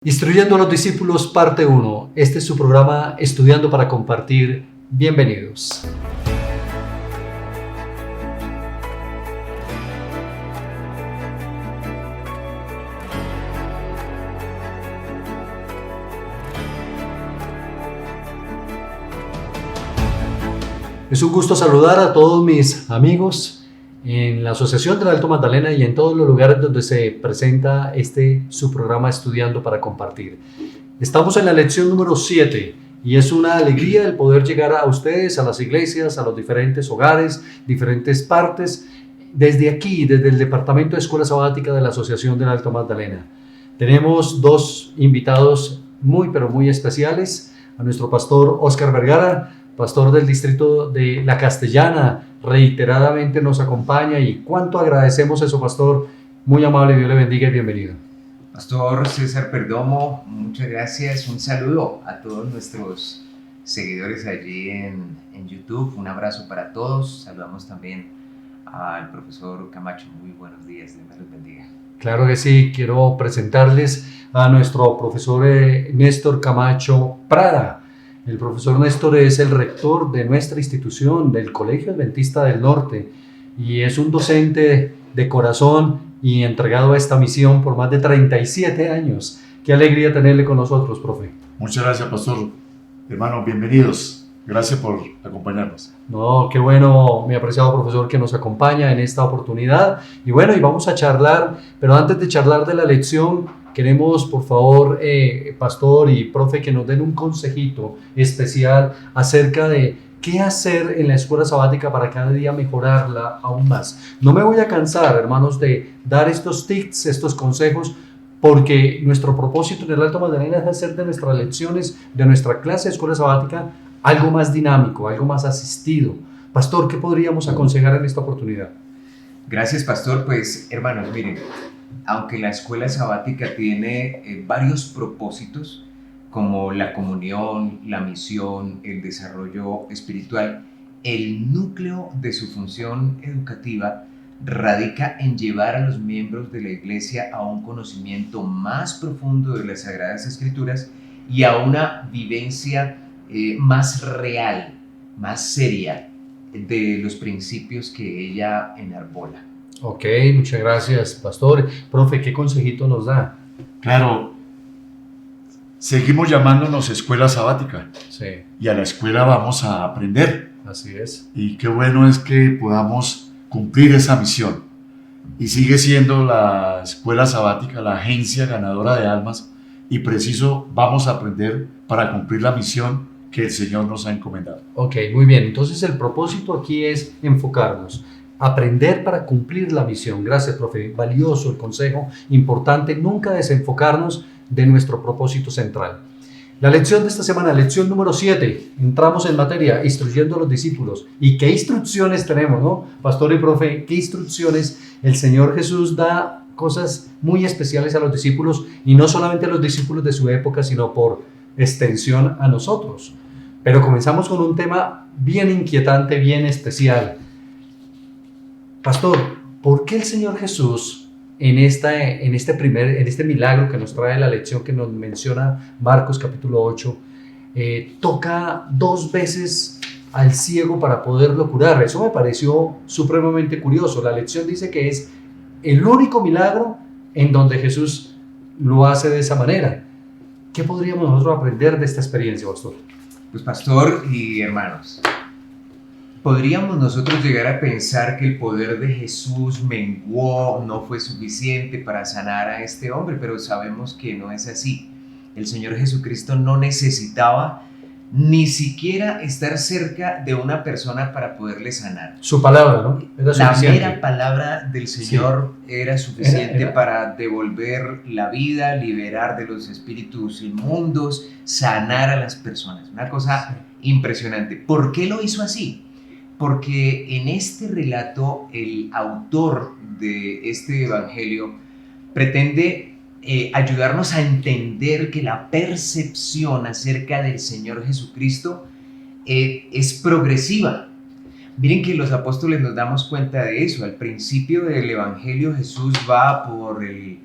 Instruyendo a los discípulos, parte 1. Este es su programa Estudiando para Compartir. Bienvenidos. Es un gusto saludar a todos mis amigos en la Asociación del Alto Magdalena y en todos los lugares donde se presenta su programa Estudiando para Compartir. Estamos en la lección número 7 y es una alegría el poder llegar a ustedes, a las iglesias, a los diferentes hogares, diferentes partes, desde aquí, desde el Departamento de Escuela Sabática de la Asociación del Alto Magdalena. Tenemos dos invitados pero muy especiales, a nuestro pastor Óscar Vergara, pastor del distrito de La Castellana, reiteradamente nos acompaña y cuánto agradecemos eso, pastor. Muy amable, Dios le bendiga y bienvenido. Pastor César Perdomo, muchas gracias. Un saludo a todos nuestros seguidores allí en YouTube. Un abrazo para todos. Saludamos también al profesor Camacho. Muy buenos días, Dios les bendiga. Claro que sí, quiero presentarles a nuestro profesor Néstor Camacho Prada. El profesor Néstor es el rector de nuestra institución, del Colegio Adventista del Norte, y es un docente de corazón y entregado a esta misión por más de 37 años. Qué alegría tenerle con nosotros, profe. Muchas gracias, pastor. Hermanos, bienvenidos. Gracias por acompañarnos. No, qué bueno, mi apreciado profesor, que nos acompaña en esta oportunidad. Y bueno, y vamos a charlar, pero antes de charlar de la lección, queremos, por favor, pastor y profe, que nos den un consejito especial acerca de qué hacer en la escuela sabática para cada día mejorarla aún más. No me voy a cansar, hermanos, de dar estos tips, estos consejos, porque nuestro propósito en el Alto Magdalena es hacer de nuestras lecciones, de nuestra clase de escuela sabática, algo más dinámico, algo más asistido. Pastor, ¿qué podríamos aconsejar en esta oportunidad? Gracias, pastor. Pues, hermanos, miren, aunque la escuela sabática tiene varios propósitos, como la comunión, la misión, el desarrollo espiritual, el núcleo de su función educativa radica en llevar a los miembros de la iglesia a un conocimiento más profundo de las Sagradas Escrituras y a una vivencia más real, más seria de los principios que ella enarbola. Ok, muchas gracias, pastor. Profe, ¿qué consejito nos da? Claro, seguimos llamándonos escuela sabática. Sí. Y a la escuela vamos a aprender. Así es. Y qué bueno es que podamos cumplir esa misión. Y sigue siendo la escuela sabática la agencia ganadora de almas. Y preciso vamos a aprender para cumplir la misión que el Señor nos ha encomendado. Ok, muy bien. Entonces el propósito aquí es enfocarnos. Aprender para cumplir la misión. Gracias, profe. Valioso el consejo, importante nunca desenfocarnos de nuestro propósito central. La lección de esta semana, lección número 7. Entramos en materia, instruyendo a los discípulos. ¿Y qué instrucciones tenemos, no? Pastor y profe, ¿qué instrucciones? El Señor Jesús da cosas muy especiales a los discípulos, y no solamente a los discípulos de su época, sino por extensión a nosotros. Pero comenzamos con un tema bien inquietante, bien especial. Pastor, ¿por qué el Señor Jesús en este milagro que nos trae la lección que nos menciona Marcos capítulo 8, toca 2 veces al ciego para poderlo curar? Eso me pareció supremamente curioso. La lección dice que es el único milagro en donde Jesús lo hace de esa manera. ¿Qué podríamos nosotros aprender de esta experiencia, pastor? Pues, pastor y hermanos, podríamos nosotros llegar a pensar que el poder de Jesús menguó, no fue suficiente para sanar a este hombre, pero sabemos que no es así. El Señor Jesucristo no necesitaba ni siquiera estar cerca de una persona para poderle sanar. Su palabra, ¿no? Era suficiente. La mera palabra del Señor era suficiente para devolver la vida, liberar de los espíritus inmundos, sanar a las personas. Una cosa impresionante. ¿Por qué lo hizo así? Porque en este relato el autor de este evangelio pretende ayudarnos a entender que la percepción acerca del Señor Jesucristo es progresiva. Miren que los apóstoles nos damos cuenta de eso. Al principio del evangelio Jesús va por el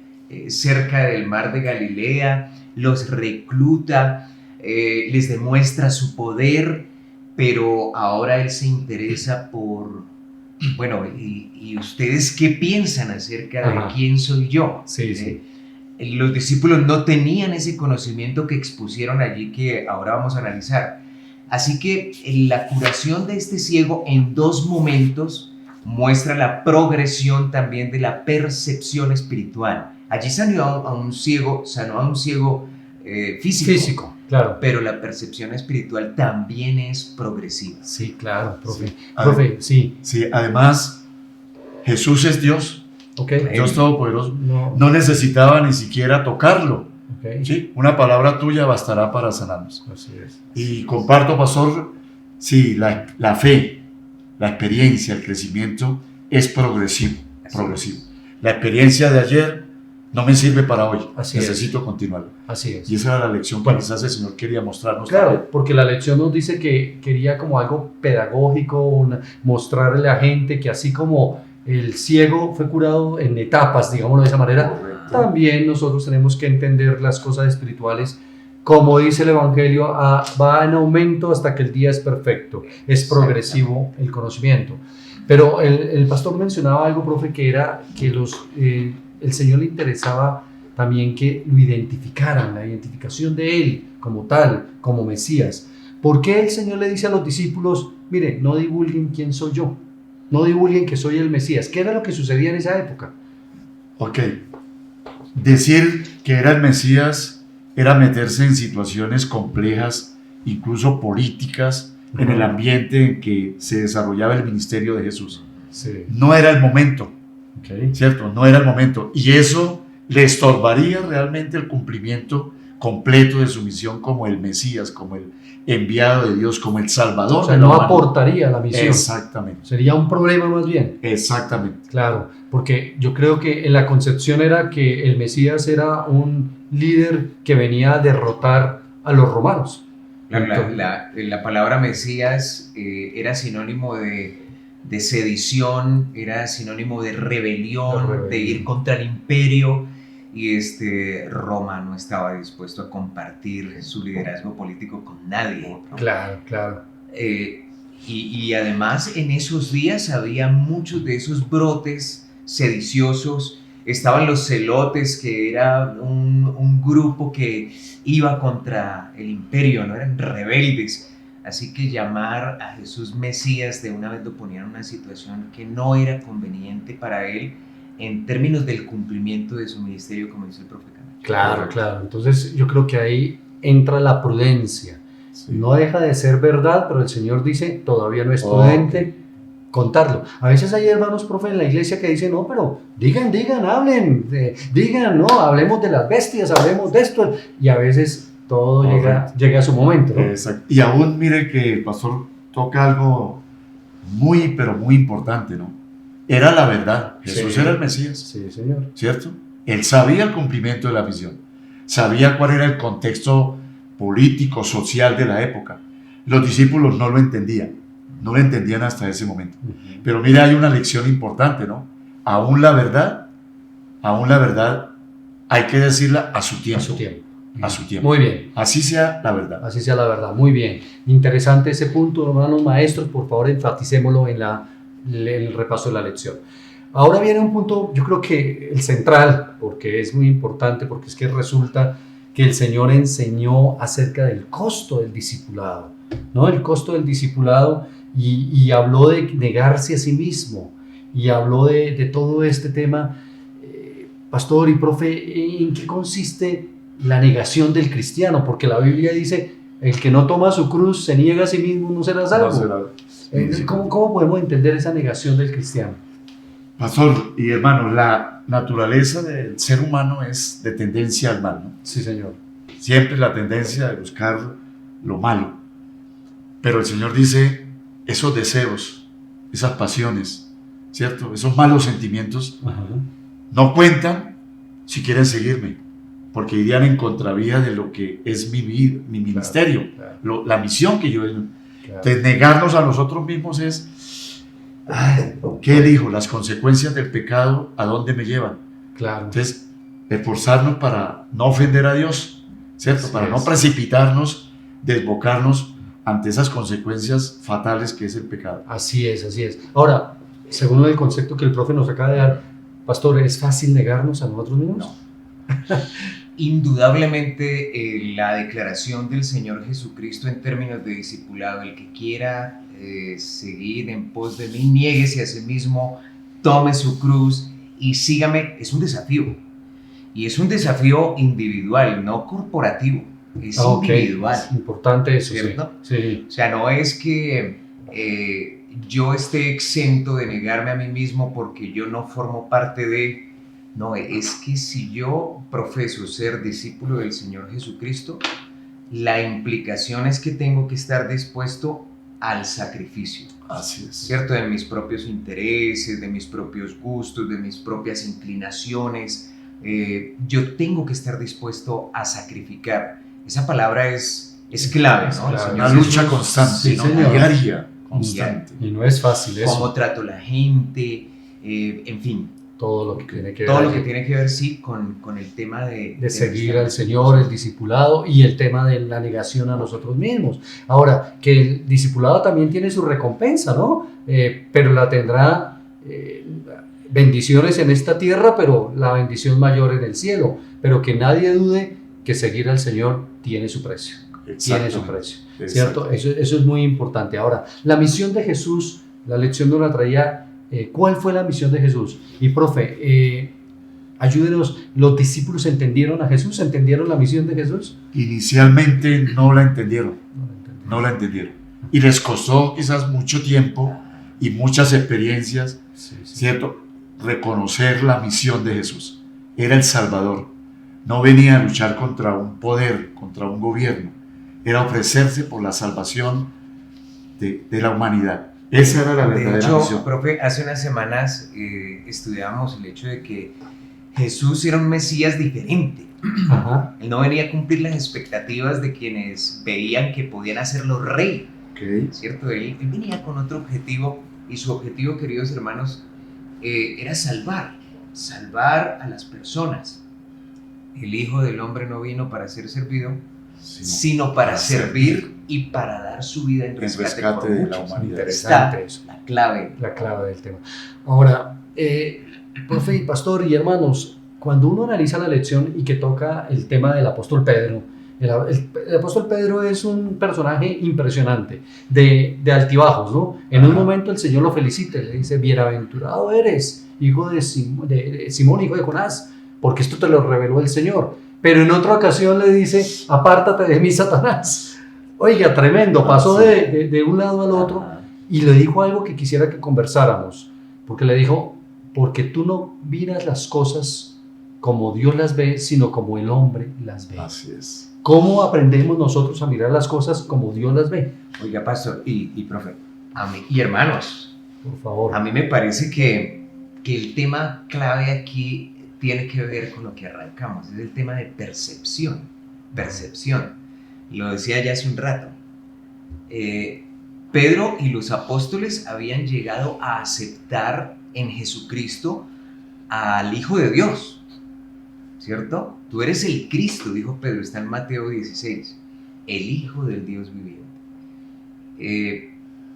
cerca del mar de Galilea, los recluta, les demuestra su poder, pero ahora él se interesa por, bueno, ¿y ustedes qué piensan acerca de quién soy yo? Sí. Los discípulos no tenían ese conocimiento que expusieron allí, que ahora vamos a analizar. Así que la curación de este ciego en 2 momentos muestra la progresión también de la percepción espiritual. Allí sanó a un ciego físico, claro. pero la percepción espiritual también es progresiva. Sí, claro, profe. Sí. Profe, sí. Sí, además, Jesús es Dios, Dios Todopoderoso. No necesitaba ni siquiera tocarlo. ¿Sí? Una palabra tuya bastará para sanarnos. Así es. Y comparto, pastor, sí, la fe, la experiencia, el crecimiento es progresivo. La experiencia de ayer no me sirve para hoy. Necesito continuarlo. Así es. Y esa era la lección que quizás el Señor quería mostrarnos. Claro, también. porque la lección nos dice que quería como algo pedagógico, mostrarle a la gente que así como el ciego fue curado en etapas, digámoslo de esa manera, Correcto. también nosotros tenemos que entender las cosas espirituales. Como dice el Evangelio, va en aumento hasta que el día es perfecto. Es progresivo el conocimiento. Pero el pastor mencionaba algo, profe, que era que el Señor le interesaba también que lo identificaran, la identificación de Él como tal, como Mesías. ¿Por qué el Señor le dice a los discípulos, miren, no divulguen quién soy yo? No divulguen que soy el Mesías. ¿Qué era lo que sucedía en esa época? Ok. Decir que era el Mesías era meterse en situaciones complejas, incluso políticas, en el ambiente en que se desarrollaba el ministerio de Jesús. Sí. No era el momento, Okay. ¿cierto? No era el momento. Y eso le estorbaría realmente el cumplimiento completo de su misión como el Mesías, como el enviado de Dios, como el Salvador. O sea, de la no humanidad. aportaría a la misión. Exactamente. Sería un problema más bien. Exactamente. Claro, porque yo creo que en la concepción era que el Mesías era un líder que venía a derrotar a los romanos. La palabra Mesías era sinónimo de sedición, era sinónimo de rebelión, de ir contra el imperio, y Roma no estaba dispuesto a compartir su liderazgo político con nadie, ¿no? Claro. Y además en esos días había muchos de esos brotes sediciosos. Estaban los celotes, que era un grupo que iba contra el imperio, ¿no? Eran rebeldes. Así que llamar a Jesús Mesías de una vez lo ponía en una situación que no era conveniente para él en términos del cumplimiento de su ministerio, como dice el profeta. Claro. Entonces yo creo que ahí entra la prudencia. Sí. No deja de ser verdad, pero el Señor dice, todavía no es prudente contarlo. A veces hay hermanos, profe, en la iglesia que dicen, no, pero digan, hablen, digan, no, hablemos de las bestias, hablemos de esto. Y a veces todo llega a su momento, ¿no? Exacto. Y aún mire que el pastor toca algo muy, pero muy importante, ¿no? Era la verdad. Jesús era el Mesías. Sí, Señor. ¿Cierto? Él sabía el cumplimiento de la misión. Sabía cuál era el contexto político, social de la época. Los discípulos no lo entendían. No lo entendían hasta ese momento. Uh-huh. Pero mira, hay una lección importante, ¿no? Aún la verdad hay que decirla a su tiempo. A su tiempo. Muy bien. Así sea la verdad. Así sea la verdad. Muy bien. Interesante ese punto, hermanos maestros. Por favor, enfaticémoslo en el repaso de la lección. Ahora viene un punto, yo creo que el central, porque es muy importante, porque es que resulta que el Señor enseñó acerca del costo del discipulado, ¿no? El costo del discipulado, y habló de negarse a sí mismo, y habló de todo este tema. Pastor y profe, ¿en qué consiste la negación del cristiano? Porque la Biblia dice, el que no toma su cruz se niega a sí mismo, no será salvo. ¿Cómo podemos entender esa negación del cristiano? Pastor y hermanos, la naturaleza del ser humano es de tendencia al mal, ¿no? Sí, Señor. Siempre la tendencia de buscar lo malo. Pero el Señor dice, esos deseos, esas pasiones, ¿cierto? Esos malos sentimientos no cuentan si quieren seguirme, porque irían en contravía de lo que es mi vida, mi ministerio, la misión que yo he. Entonces, negarnos a nosotros mismos es, ¿qué elijo? Las consecuencias del pecado, ¿a dónde me llevan? Claro. Entonces, esforzarnos para no ofender a Dios, ¿cierto? Así Para no es. precipitarnos, desbocarnos ante esas consecuencias fatales que es el pecado. Así es, así es. Ahora, según el concepto que el profe nos acaba de dar, pastor, ¿es fácil negarnos a nosotros mismos? No. Indudablemente la declaración del Señor Jesucristo en términos de discipulado, el que quiera seguir en pos de mí, niéguese a sí mismo, tome su cruz y sígame, es un desafío. Y es un desafío individual, no corporativo, es individual. Es importante eso, ¿cierto? Sí. O sea, no es que yo esté exento de negarme a mí mismo porque yo no formo parte de... No, es que si yo profeso ser discípulo del Señor Jesucristo, la implicación es que tengo que estar dispuesto al sacrificio. Así es. ¿Cierto? De mis propios intereses, de mis propios gustos, de mis propias inclinaciones. Yo tengo que estar dispuesto a sacrificar. Esa palabra es clave, ¿no? Claro. Una lucha constante, Sí, ¿no? señor. Diaria, constante. Y no es fácil eso. Cómo trato a la gente, en fin. Todo lo que tiene que ver. Todo lo que tiene que ver, sí, con el tema de seguir al Señor, el discipulado y el tema de la negación a nosotros mismos. Ahora, que el discipulado también tiene su recompensa, ¿no? Pero la tendrá bendiciones en esta tierra, pero la bendición mayor en el cielo. Pero que nadie dude que seguir al Señor tiene su precio. Tiene su precio, ¿cierto? Eso es muy importante. Ahora, la misión de Jesús, la lección nos la traía. ¿Cuál fue la misión de Jesús? Y profe, ayúdenos, ¿los discípulos entendieron a Jesús? ¿Entendieron la misión de Jesús? Inicialmente no la entendieron. Y les costó quizás mucho tiempo y muchas experiencias, Sí. ¿cierto? Reconocer la misión de Jesús. Era el Salvador. No venía a luchar contra un poder, contra un gobierno. Era ofrecerse por la salvación de la humanidad. Esa era la verdadera misión. misión. Profe, hace unas semanas estudiábamos el hecho de que Jesús era un Mesías diferente. Ajá. Él no venía a cumplir las expectativas de quienes veían que podían hacerlo rey, Okay. ¿cierto? Él venía con otro objetivo, y su objetivo, queridos hermanos, era salvar a las personas. El Hijo del Hombre no vino para ser servido, sino para servir y para dar su vida en rescate por de la muchos. humanidad. Interesante eso. La clave. La clave del tema. Ahora, profe y pastor y hermanos, cuando uno analiza la lección y que toca el tema del apóstol Pedro, el apóstol Pedro es un personaje impresionante, de altibajos, ¿no? En un momento el Señor lo felicita, le dice, bienaventurado eres, hijo de Simón, hijo de Jonás, porque esto te lo reveló el Señor. Pero en otra ocasión le dice, apártate de mí, Satanás. Oiga, tremendo, pasó de un lado al otro y le dijo algo que quisiera que conversáramos, porque le dijo, porque tú no miras las cosas como Dios las ve, sino como el hombre las ve. Así es. ¿Cómo aprendemos nosotros a mirar las cosas como Dios las ve? Oiga, pastor y profe, a mí, y hermanos, Por favor. a mí me parece que el tema clave aquí tiene que ver con lo que arrancamos, es el tema de percepción. Lo decía ya hace un rato. Pedro y los apóstoles habían llegado a aceptar en Jesucristo al Hijo de Dios, ¿cierto? Tú eres el Cristo, dijo Pedro, está en Mateo 16, el Hijo del Dios viviente.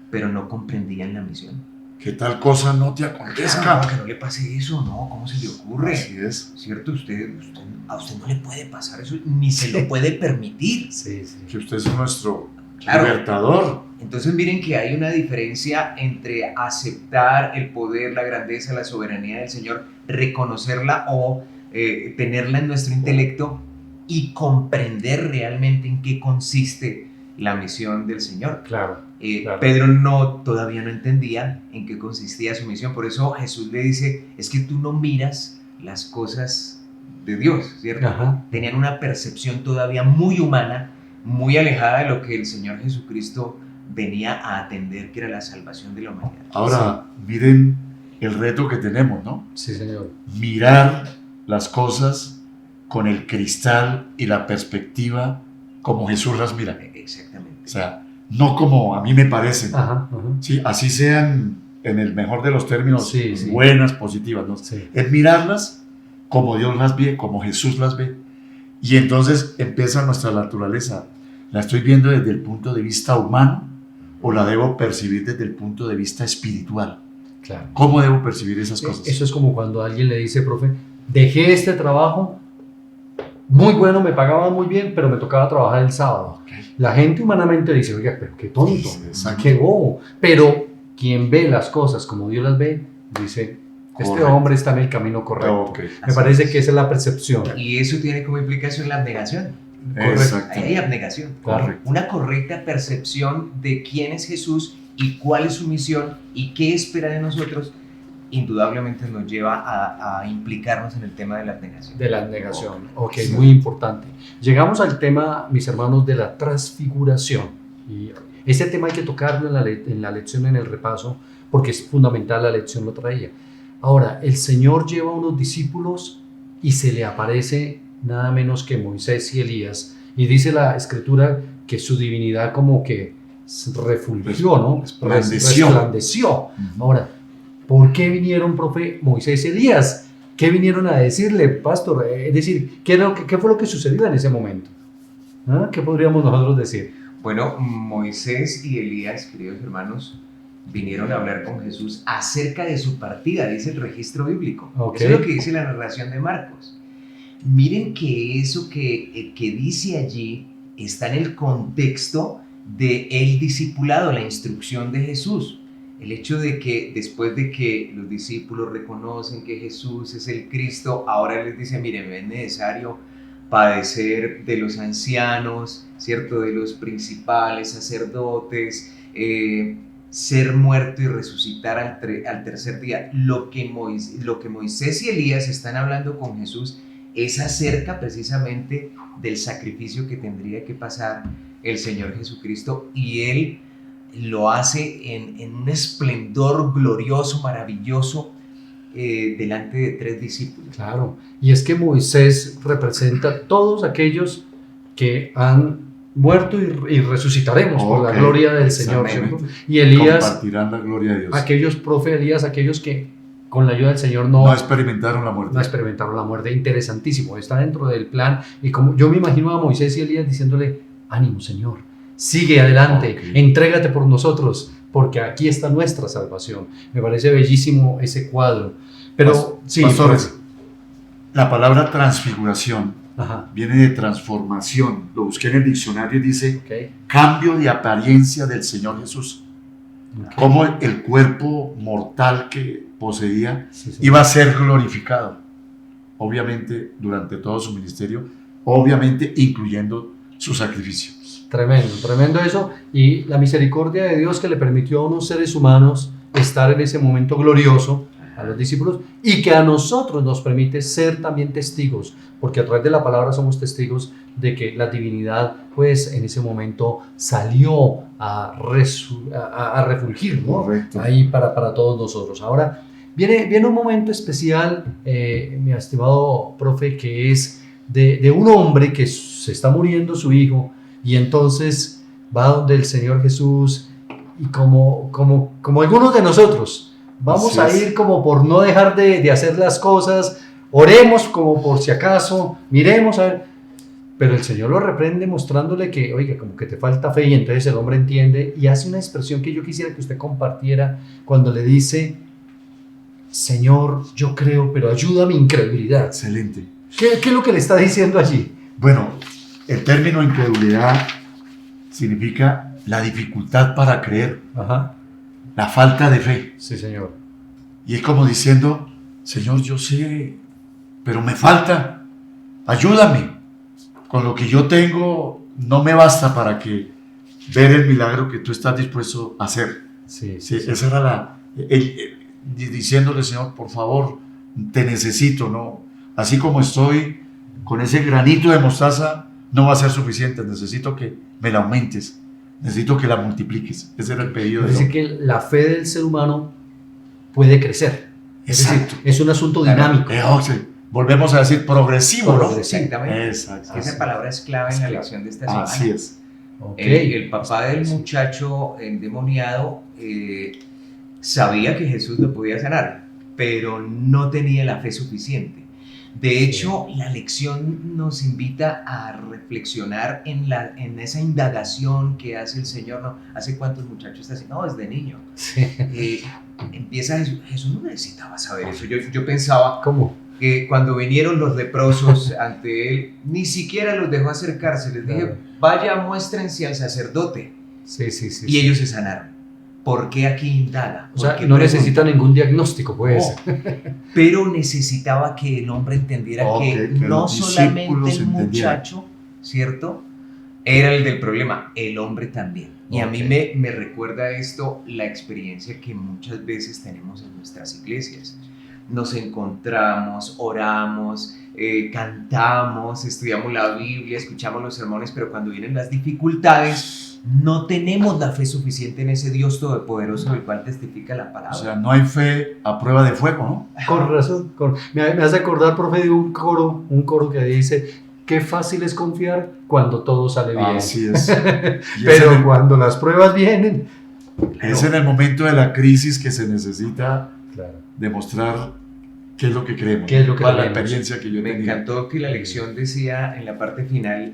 Pero no comprendían la misión. Que tal cosa no te acontezca. No, que no le pase eso, no, ¿cómo se le ocurre? Así es. ¿Cierto? A usted no le puede pasar eso, ni se lo puede permitir. Sí. Que usted es nuestro Claro. libertador. Entonces miren que hay una diferencia entre aceptar el poder, la grandeza, la soberanía del Señor, reconocerla o tenerla en nuestro intelecto y comprender realmente en qué consiste la misión del Señor. Claro. Pedro todavía no entendía en qué consistía su misión, por eso Jesús le dice, es que tú no miras las cosas de Dios, ¿cierto? Ajá. Tenían una percepción todavía muy humana, muy alejada de lo que el Señor Jesucristo venía a atender, que era la salvación de la humanidad. Ahora, miren el reto que tenemos, ¿no? Sí, señor. Mirar las cosas con el cristal y la perspectiva como Jesús las mira. Exactamente. O sea, no como a mí me parecen. Ajá. Sí, así sean, en el mejor de los términos, Sí. buenas, positivas, ¿no? Sí. Es mirarlas como Dios las ve, como Jesús las ve. Y entonces empieza nuestra naturaleza. ¿La estoy viendo desde el punto de vista humano o la debo percibir desde el punto de vista espiritual? Claro. ¿Cómo debo percibir esas cosas? Eso es como cuando alguien le dice, profe, dejé este trabajo, muy bueno, me pagaban muy bien, pero me tocaba trabajar el sábado. La gente humanamente dice, oiga, pero qué tonto, Exacto. qué bobo. Pero quien ve las cosas como Dios las ve, dice, este Correcto. hombre está en el camino correcto. Ok. Me parece que esa es la percepción. Y eso tiene como implicación la abnegación. Exacto. Ahí hay abnegación. Correcto. Una correcta percepción de quién es Jesús y cuál es su misión y qué espera de nosotros, indudablemente nos lleva a implicarnos en el tema de la abnegación. De la negación. Ok, muy importante. Llegamos al tema, mis hermanos, de la transfiguración. Y ese tema hay que tocarlo en la lección, en el repaso, porque es fundamental, la lección lo traía. Ahora, el Señor lleva a unos discípulos y se le aparece nada menos que Moisés y Elías. Y dice la Escritura que su divinidad como que refulgió, ¿no? Resplandeció. Ahora, ¿por qué vinieron, profe, Moisés y Elías? ¿Qué vinieron a decirle, pastor? Es decir, ¿qué fue lo que sucedió en ese momento? ¿Ah? ¿Qué podríamos nosotros decir? Bueno, Moisés y Elías, queridos hermanos, vinieron a hablar con Jesús acerca de su partida, dice el registro bíblico. Okay. Eso es lo que dice la narración de Marcos. Miren que eso que dice allí está en el contexto del discipulado, la instrucción de Jesús. El hecho de que después de que los discípulos reconocen que Jesús es el Cristo, ahora les dice, miren, es necesario padecer de los ancianos, ¿cierto? De los principales sacerdotes, ser muerto y resucitar al tercer día. Lo que Moisés y Elías están hablando con Jesús es acerca precisamente del sacrificio que tendría que pasar el Señor Jesucristo, y Él lo hace en un esplendor glorioso, maravilloso, delante de 3 discípulos. Claro, y es que Moisés representa a todos aquellos que han muerto y resucitaremos por la gloria del Señor, ¿cierto? Y Elías, compartirán la gloria de Dios. aquellos, profe Elías, aquellos que con la ayuda del Señor no experimentaron la muerte. No experimentaron la muerte. Interesantísimo, está dentro del plan. Y como yo me imagino a Moisés y Elías diciéndole, ánimo, Señor, sigue adelante, entrégate por nosotros, porque aquí está nuestra salvación. Me parece bellísimo ese cuadro. Pero, sí, pastores, la palabra transfiguración ajá, viene de transformación. Lo busqué en el diccionario y dice okay, cambio de apariencia del Señor Jesús. okay. Como el cuerpo mortal que poseía Sí, sí. iba a ser glorificado, obviamente durante todo su ministerio, obviamente incluyendo su sacrificio. Tremendo, tremendo eso. Y la misericordia de Dios que le permitió a unos seres humanos estar en ese momento glorioso, a los discípulos, y que a nosotros nos permite ser también testigos, porque a través de la palabra somos testigos de que la divinidad, pues en ese momento salió a refulgir, ¿no? Correcto. Ahí para todos nosotros. Ahora, viene un momento especial, mi estimado profe, que es de un hombre que se está muriendo su hijo, y entonces va donde el Señor Jesús, y como algunos de nosotros, vamos a ir como por no dejar de hacer las cosas, oremos como por si acaso, miremos a ver, pero el Señor lo reprende mostrándole que, oiga, como que te falta fe, y entonces el hombre entiende y hace una expresión que yo quisiera que usted compartiera cuando le dice, Señor, yo creo, pero ayuda a mi incredulidad. Excelente. ¿Qué es lo que le está diciendo allí? Bueno, el término incredulidad significa la dificultad para creer, Ajá, la falta de fe. sí, Señor. Y es como diciendo, Señor, yo sé, pero me falta, ayúdame. Con lo que yo tengo no me basta para que ver el milagro que tú estás dispuesto a hacer. Sí, Sí, esa era diciéndole, Señor, por favor, te necesito, ¿no? Así como estoy con ese granito de mostaza, no va a ser suficiente, necesito que me la aumentes, necesito que la multipliques. Ese era el pedido Es de decir, que la fe del ser humano puede crecer. Es Exacto. decir, es un asunto dinámico. Volvemos a decir progresivo, ¿no? Exactamente. Exacto. Esa palabra es clave en la lección de esta semana. Así es. Okay. El papá del muchacho endemoniado sabía que Jesús lo podía sanar, pero no tenía la fe suficiente. De hecho, la lección nos invita a reflexionar en esa indagación que hace el Señor. ¿No? ¿Hace cuántos muchachos está así? No, desde niño. Sí. Empieza Jesús no necesitaba saber eso. Yo pensaba ¿Cómo? que cuando vinieron los leprosos ante él, ni siquiera los dejó acercarse. Les dije, Claro. vaya, muéstrense al sacerdote. Sí, sí, sí. Y ellos se sanaron. ¿Por qué aquí indaga? O sea, ¿Por qué no pregunta? necesita ningún diagnóstico, pues. No, pero necesitaba que el hombre entendiera que que no los solamente discípulos el entendieran. muchacho, ¿cierto? Era el del problema, el hombre también. Y a mí me recuerda esto la experiencia que muchas veces tenemos en nuestras iglesias. Nos encontramos, oramos, cantamos, estudiamos la Biblia, escuchamos los sermones, pero cuando vienen las dificultades, no tenemos la fe suficiente en ese Dios todopoderoso del cual testifica la palabra. O sea, no hay fe a prueba de fuego, ¿no? Con razón. Me hace acordar, profe, de un coro que dice: qué fácil es confiar cuando todo sale bien. Así es. Y Pero cuando las pruebas vienen. es en el momento de la crisis que se necesita Claro. demostrar qué es lo que creemos. ¿Qué es lo que ¿Cuál es la creemos? experiencia que yo Me tenía? encantó que la lección decía en la parte final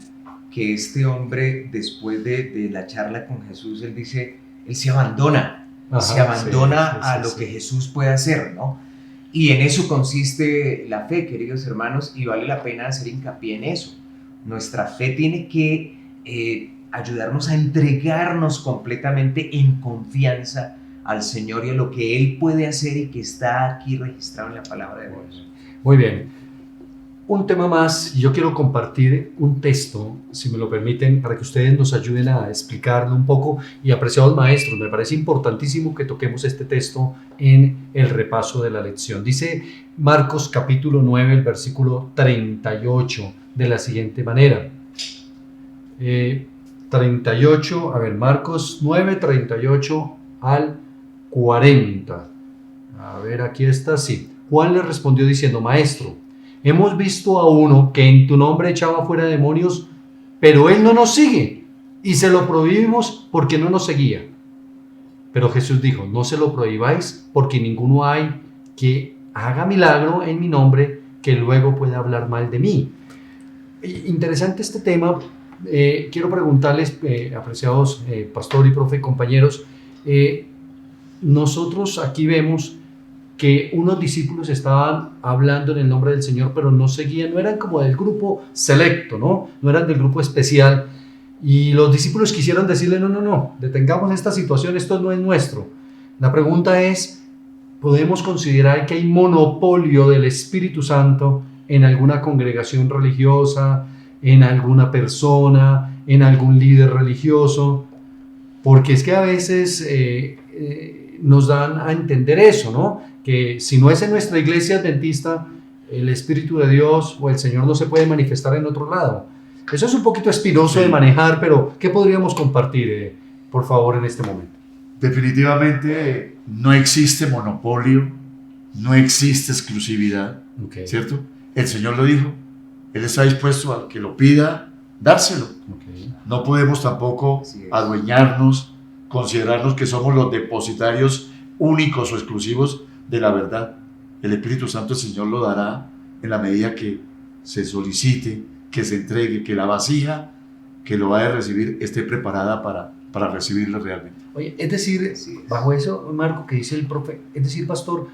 que este hombre, después de la charla con Jesús, él dice, él se abandona, Ajá, se abandona sí, sí, a sí, lo sí. que Jesús puede hacer, ¿no? Y en eso consiste la fe, queridos hermanos, y vale la pena hacer hincapié en eso. Nuestra fe tiene que ayudarnos a entregarnos completamente en confianza al Señor y a lo que Él puede hacer y que está aquí registrado en la palabra de Dios. Muy bien. Un tema más, yo quiero compartir un texto, si me lo permiten, para que ustedes nos ayuden a explicarlo un poco. Y apreciados maestros, me parece importantísimo que toquemos este texto en el repaso de la lección. Dice Marcos capítulo 9, el versículo 38, de la siguiente manera. 38, a ver, Marcos 9, 38 al 40. A ver, aquí está, sí. Juan le respondió diciendo: Maestro, hemos visto a uno que en tu nombre echaba fuera demonios, pero él no nos sigue y se lo prohibimos porque no nos seguía. Pero Jesús dijo: no se lo prohibáis, porque ninguno hay que haga milagro en mi nombre que luego pueda hablar mal de mí. Interesante este tema. Quiero preguntarles, apreciados pastor y profe, compañeros, nosotros aquí vemos que unos discípulos estaban hablando en el nombre del Señor, pero no seguían, no eran como del grupo selecto, ¿no? No eran del grupo especial. Y los discípulos quisieron decirle: no, detengamos esta situación, esto no es nuestro. La pregunta es, ¿podemos considerar que hay monopolio del Espíritu Santo en alguna congregación religiosa, en alguna persona, en algún líder religioso? Porque es que a veces nos dan a entender eso, ¿no? Que si no es en nuestra iglesia adventista, el Espíritu de Dios o el Señor no se puede manifestar en otro lado. Eso es un poquito espinoso de manejar, pero ¿qué podríamos compartir, por favor, en este momento? Definitivamente no existe monopolio, no existe exclusividad, Okay. ¿cierto? El Señor lo dijo, Él está dispuesto al que lo pida, dárselo. Okay. No podemos tampoco Así es. adueñarnos, considerarnos que somos los depositarios únicos o exclusivos de la verdad. El Espíritu Santo el Señor lo dará en la medida que se solicite, que se entregue, que la vasija que lo va a recibir esté preparada para recibirlo realmente. Oye, es decir, Así es. bajo eso, Marco, que dice el profe, es decir, pastor,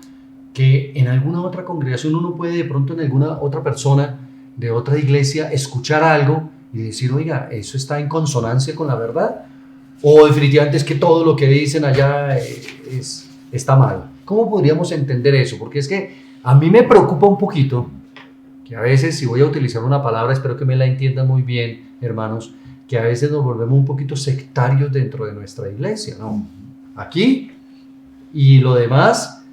que en alguna otra congregación uno puede de pronto en alguna otra persona de otra iglesia escuchar algo y decir: oiga, eso está en consonancia con la verdad, o definitivamente es que todo lo que dicen allá está mal. ¿Cómo podríamos entender eso? Porque es que a mí me preocupa un poquito que a veces, si voy a utilizar una palabra, espero que me la entiendan muy bien, hermanos, que a veces nos volvemos un poquito sectarios dentro de nuestra iglesia, ¿no? Aquí y lo demás,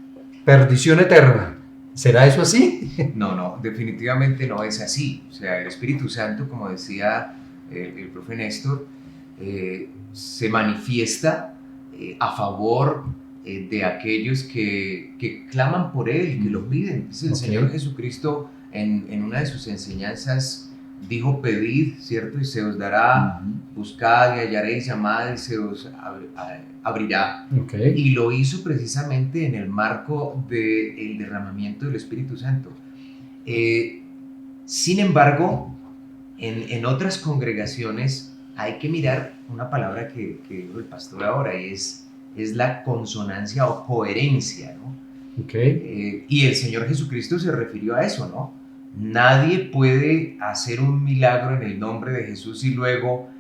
perdición eterna. ¿Será eso así? No, definitivamente no es así. O sea, el Espíritu Santo, como decía el profe Néstor, se manifiesta a favor de aquellos que claman por Él, que lo piden. Entonces, el Señor Jesucristo en una de sus enseñanzas dijo: pedid, ¿cierto? Y se os dará, buscad y hallaréis, llamad y se os abrirá. Okay. Y lo hizo precisamente en el marco del derramamiento del Espíritu Santo. Sin embargo, en otras congregaciones hay que mirar una palabra que dijo el pastor ahora, y es la consonancia o coherencia, ¿no? Okay. Y el Señor Jesucristo se refirió a eso, ¿no? Nadie puede hacer un milagro en el nombre de Jesús y luego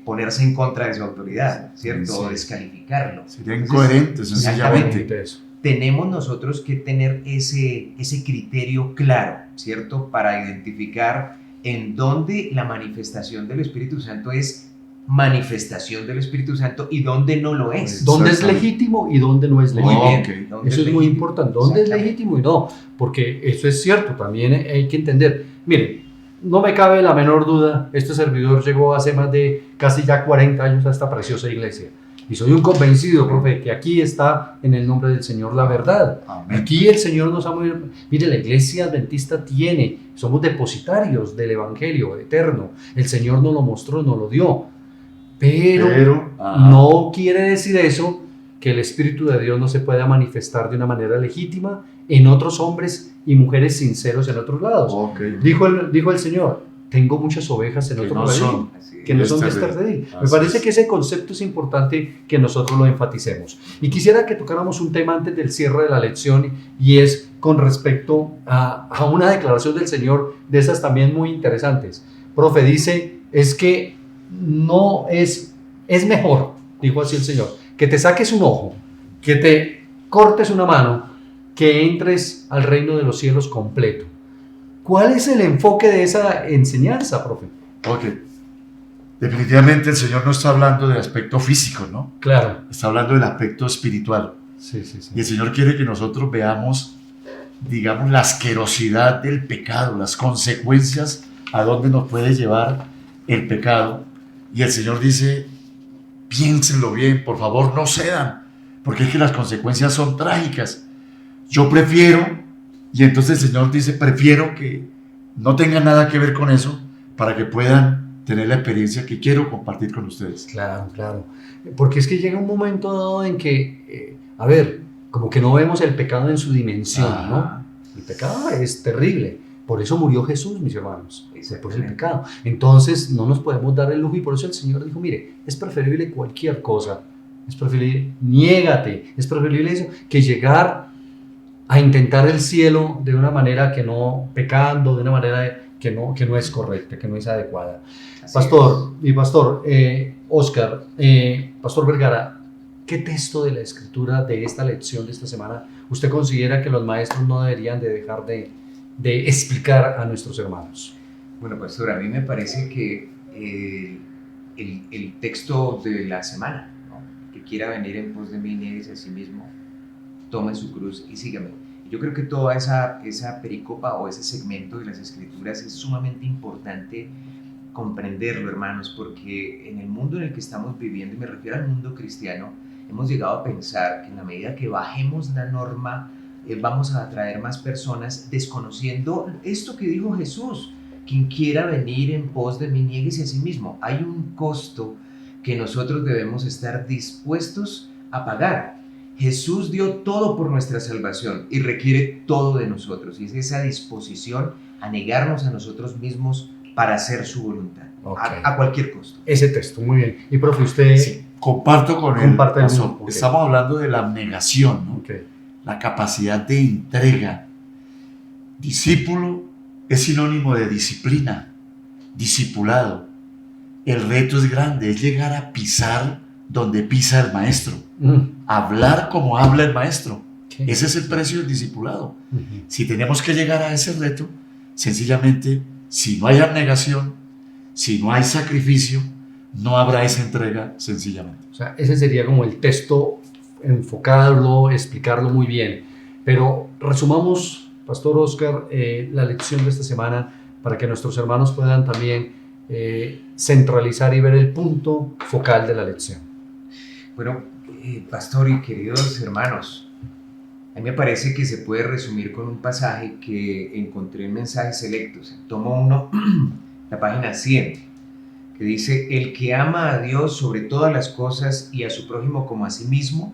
ponerse en contra de su autoridad, ¿cierto? Sí. O descalificarlo. Sería incoherente, sencillamente. Eso. Tenemos nosotros que tener ese criterio claro, ¿cierto? Para identificar en dónde la manifestación del Espíritu Santo es manifestación del Espíritu Santo y dónde no lo es. ¿Dónde es legítimo y dónde no es legítimo? Muy bien. Okay. Eso es muy importante. ¿Dónde es legítimo y no? Porque eso es cierto, también hay que entender. Miren, no me cabe la menor duda, este servidor llegó hace más de casi ya 40 años a esta preciosa iglesia. Y soy un convencido, profe, que aquí está en el nombre del Señor la verdad. Amén. Aquí el Señor nos ha... Mire, la iglesia adventista somos depositarios del Evangelio eterno. El Señor nos lo mostró, nos lo dio. Pero no quiere decir eso que el Espíritu de Dios no se pueda manifestar de una manera legítima en otros hombres y mujeres sinceros en otros lados. Okay. Dijo el Señor, tengo muchas ovejas en otro redil, que no son de este redil. Me parece que ese concepto es importante que nosotros lo enfaticemos. Y quisiera que tocáramos un tema antes del cierre de la lección, y es con respecto a una declaración del Señor, de esas también muy interesantes. Profe, dice, es que no es mejor, dijo así el Señor, que te saques un ojo, que te cortes una mano, que entres al reino de los cielos completo. ¿Cuál es el enfoque de esa enseñanza, profe? Ok. Definitivamente el Señor no está hablando del aspecto físico, ¿no? Claro. Está hablando del aspecto espiritual. Sí. Y el Señor quiere que nosotros veamos, digamos, la asquerosidad del pecado, las consecuencias a dónde nos puede llevar el pecado. Y el Señor dice, piénsenlo bien, por favor, no cedan, porque es que las consecuencias son trágicas. Yo prefiero, y entonces el Señor dice, prefiero que no tengan nada que ver con eso, para que puedan tener la experiencia que quiero compartir con ustedes. Claro. Porque es que llega un momento dado en que, como que no vemos el pecado en su dimensión, ¿no? El pecado es terrible. Por eso murió Jesús, mis hermanos, por el pecado. Entonces no nos podemos dar el lujo, y por eso el Señor dijo, mire, es preferible cualquier cosa, es preferible, niégate, es preferible eso, que llegar a intentar el cielo de una manera que no, pecando, de una manera que no es correcta, que no es adecuada. Pastor, Oscar, Pastor Vergara, ¿qué texto de la Escritura de esta lección de esta semana usted considera que los maestros no deberían de dejar de explicar a nuestros hermanos? Bueno, pastor, a mí me parece que el texto de la semana, ¿no? Que quiera venir en pos de mí, nieguese a sí mismo, tome su cruz y sígame. Yo creo que toda esa pericopa o ese segmento de las Escrituras es sumamente importante comprenderlo, hermanos, porque en el mundo en el que estamos viviendo, y me refiero al mundo cristiano, hemos llegado a pensar que en la medida que bajemos la norma, vamos a atraer más personas, desconociendo esto que dijo Jesús: quien quiera venir en pos de mí, niéguese a sí mismo. Hay un costo que nosotros debemos estar dispuestos a pagar. Jesús dio todo por nuestra salvación y requiere todo de nosotros, y es esa disposición a negarnos a nosotros mismos para hacer su voluntad, a cualquier costo. Ese texto, muy bien. Y profe, usted... Sí, comparto con él. Okay. Estamos hablando de la abnegación, ¿no? Okay. La capacidad de entrega. Discípulo es sinónimo de disciplina, discipulado. El reto es grande, es llegar a pisar donde pisa el maestro, hablar como habla el maestro. Okay. Ese es el precio del discipulado. Si tenemos que llegar a ese reto, sencillamente, si no hay abnegación, si no hay sacrificio, no habrá esa entrega, sencillamente. O sea, ese sería como el texto, enfocarlo, explicarlo muy bien. Pero resumamos, Pastor Oscar, la lección de esta semana para que nuestros hermanos puedan también centralizar y ver el punto focal de la lección. Bueno, pastor y queridos hermanos, a mí me parece que se puede resumir con un pasaje que encontré en Mensajes Selectos, tomo 1, la página 100, que dice: el que ama a Dios sobre todas las cosas y a su prójimo como a sí mismo,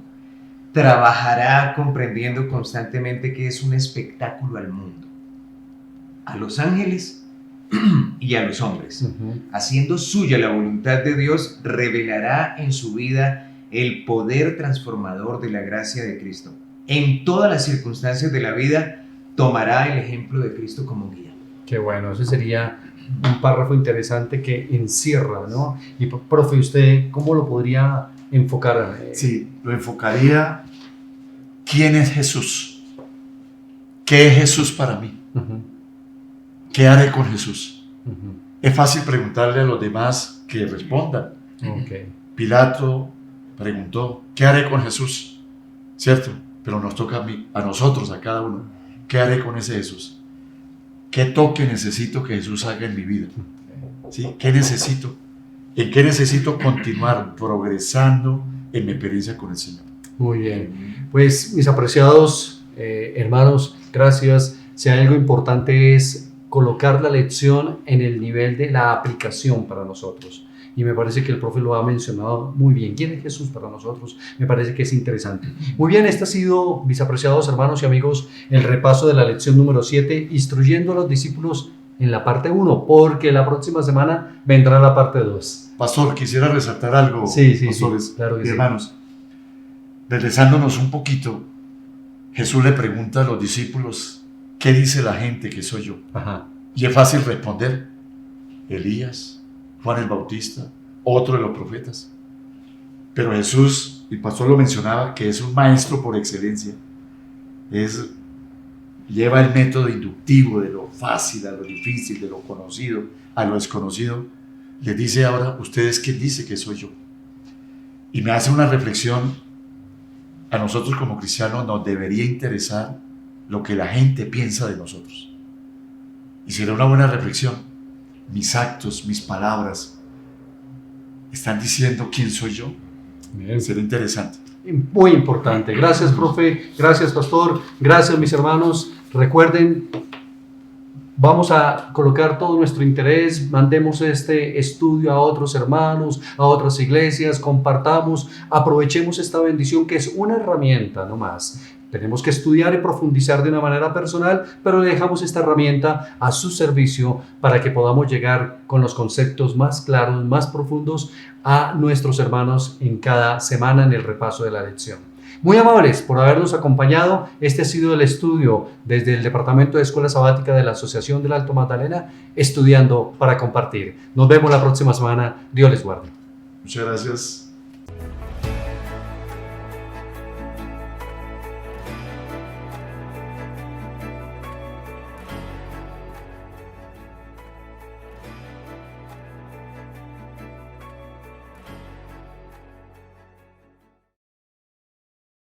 trabajará comprendiendo constantemente que es un espectáculo al mundo. a los ángeles y a los hombres. Haciendo suya la voluntad de Dios, revelará en su vida el poder transformador de la gracia de Cristo. En todas las circunstancias de la vida, tomará el ejemplo de Cristo como guía. Qué bueno, ese sería un párrafo interesante que encierra, ¿no? Y profe, ¿usted cómo lo podría enfocar? Sí, lo enfocaría. ¿Quién es Jesús? ¿Qué es Jesús para mí? ¿Qué haré con Jesús? Es fácil preguntarle a los demás que respondan. Pilato preguntó, ¿qué haré con Jesús? ¿Cierto? Pero nos toca a nosotros, a cada uno. ¿Qué haré con ese Jesús? ¿Qué toque necesito que Jesús haga en mi vida? ¿Sí? ¿Qué necesito? ¿En qué necesito continuar progresando en mi experiencia con el Señor? Muy bien. Pues, mis apreciados hermanos, gracias. Si hay algo importante es colocar la lección en el nivel de la aplicación para nosotros. Y me parece que el profe lo ha mencionado muy bien. ¿Quién es Jesús para nosotros? Me parece que es interesante. Muy bien, este ha sido, mis apreciados hermanos y amigos, el repaso de la lección número 7, instruyendo a los discípulos en la parte 1, porque la próxima semana vendrá la parte 2. Pastor, quisiera resaltar algo, sí, pastores, sí, claro que sí. Hermanos. Regresándonos un poquito, Jesús le pregunta a los discípulos, ¿qué dice la gente que soy yo? Y es fácil responder, Elías, Juan el Bautista, otro de los profetas. Pero Jesús, el pastor lo mencionaba, que es un maestro por excelencia. Lleva el método inductivo de lo fácil a lo difícil, de lo conocido a lo desconocido. Les dice ahora, ¿ustedes quién dice que soy yo? Y me hace una reflexión. A nosotros como cristianos nos debería interesar lo que la gente piensa de nosotros. Y será una buena reflexión. Mis actos, mis palabras, ¿están diciendo quién soy yo? Bien. Será interesante. Muy importante. Gracias, profe. Gracias, pastor. Gracias, mis hermanos. Recuerden, vamos a colocar todo nuestro interés, mandemos este estudio a otros hermanos, a otras iglesias, compartamos, aprovechemos esta bendición que es una herramienta, no más. Tenemos que estudiar y profundizar de una manera personal, pero le dejamos esta herramienta a su servicio para que podamos llegar con los conceptos más claros, más profundos a nuestros hermanos en cada semana en el repaso de la lección. Muy amables por habernos acompañado. Este ha sido el estudio desde el Departamento de Escuela Sabática de la Asociación del Alto Magdalena, estudiando para compartir. Nos vemos la próxima semana. Dios les guarde. Muchas gracias.